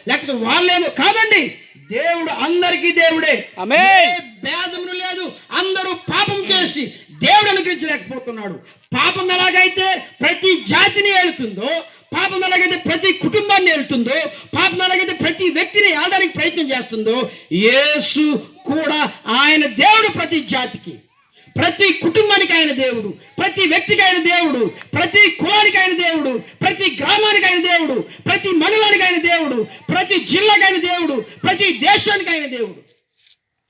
లేకపోతే వాళ్ళేమో కాదండి. దేవుడు అందరికీ దేవుడే, భేదములు లేదు. అందరూ పాపం చేసి దేవుడు అనుగ్రహించలేకపోతున్నాడు. పాపం ఎలాగైతే ప్రతి జాతిని ఏలుతుందో, పాపం ఎలాగైతే ప్రతి కుటుంబాన్ని ఏలుతుందో, పాపం ఎలాగైతే ప్రతి వ్యక్తిని ఏలడానికి ప్రయత్నం చేస్తుందో, యేసు కూడా ఆయన దేవుడు. ప్రతి జాతికి, ప్రతి కుటుంబానికి ఆయన దేవుడు, ప్రతి వ్యక్తికి ఆయన దేవుడు, ప్రతి కులానికి ఆయన దేవుడు, ప్రతి గ్రామానికి ఆయన దేవుడు, ప్రతి మండలానికి ఆయన దేవుడు, ప్రతి జిల్లాకి ఆయన దేవుడు, ప్రతి దేశానికి ఆయన దేవుడు.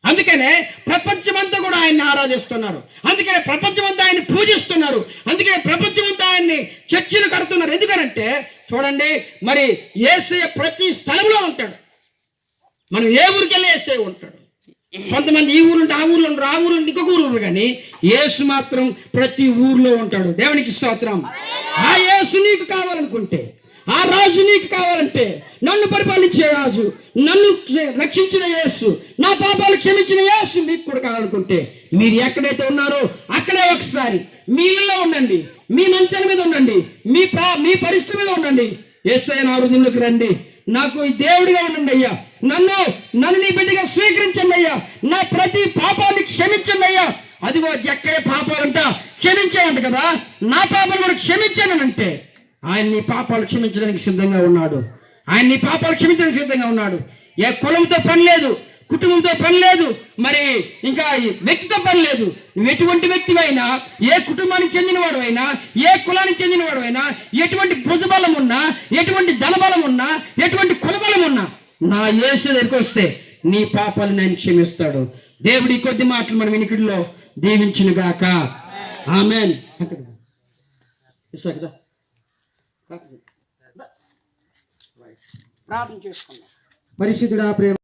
అందుకనే ప్రపంచమంతా కూడా ఆయన్ని ఆరాధిస్తున్నారు. అందుకనే ప్రపంచమంతా ఆయన్ని పూజిస్తున్నారు. అందుకనే ప్రపంచమంతా ఆయన్ని చర్చిలు కడుతున్నారు. ఎందుకనంటే చూడండి, మరి యేసయ్య ప్రతి స్థలంలో ఉంటాడు. మనం ఏ ఊరికి వెళ్ళి యేసయ్య ఉంటాడు. కొంతమంది ఈ ఊరు ఉంటే ఆ ఊర్లో ఉండరు, ఆ ఊరు ఇంకొక ఊరు ఉండరు, కానీ యేసు మాత్రం ప్రతి ఊర్లో ఉంటాడు. దేవునికి స్తోత్రం. ఆ యేసు నీకు కావాలనుకుంటే, ఆ రాజు నీకు కావాలంటే, నన్ను పరిపాలించే రాజు, నన్ను రక్షించిన యేసు, నా పాపాలు క్షమించిన యేసు మీకు కూడా కావాలనుకుంటే, మీరు ఎక్కడైతే ఉన్నారో అక్కడే ఒకసారి మీ ఇళ్ళలో ఉండండి, మీ మంచాల మీద ఉండండి, మీ పరిస్థితి మీద ఉండండి. యేసయ్య నా హృదయంలోకి రండి, నాకు ఈ దేవుడిగా ఉండండి అయ్యా, నన్ను నీ బిడ్డగా స్వీకరించండి అయ్యా, నా ప్రతి పాపాన్ని క్షమించండి అయ్యా. అదిగో జక్కయ్య పాపాలంట క్షమించాయంట కదా, నా పాపాలు కూడా క్షమించానంటే ఆయన నీ పాపాలు క్షమించడానికి సిద్ధంగా ఉన్నాడు. ఆయన నీ పాపాలు క్షమించడానికి సిద్ధంగా ఉన్నాడు. ఏ కులంతో పని లేదు, కుటుంబంతో పని లేదు, మరి ఇంకా వ్యక్తితో పని లేదు. నువ్వు ఎటువంటి వ్యక్తివైనా, ఏ కుటుంబానికి చెందినవాడు అయినా, ఏ కులానికి చెందినవాడు అయినా, ఎటువంటి భుజబలం ఉన్నా, ఎటువంటి ధనబలం ఉన్నా, ఎటువంటి కులబలం ఉన్నా, నా యేసు దగ్గరికి వస్తే నీ పాపాలు నేను క్షమిస్తాడు. దేవుడి కొద్ది మాటలు మన వినికిడిలో దీవించును గాక. ఆమేన్. ప్రార్థన చేసుకుందాం. పరిశుద్ధుడా, ప్రేమ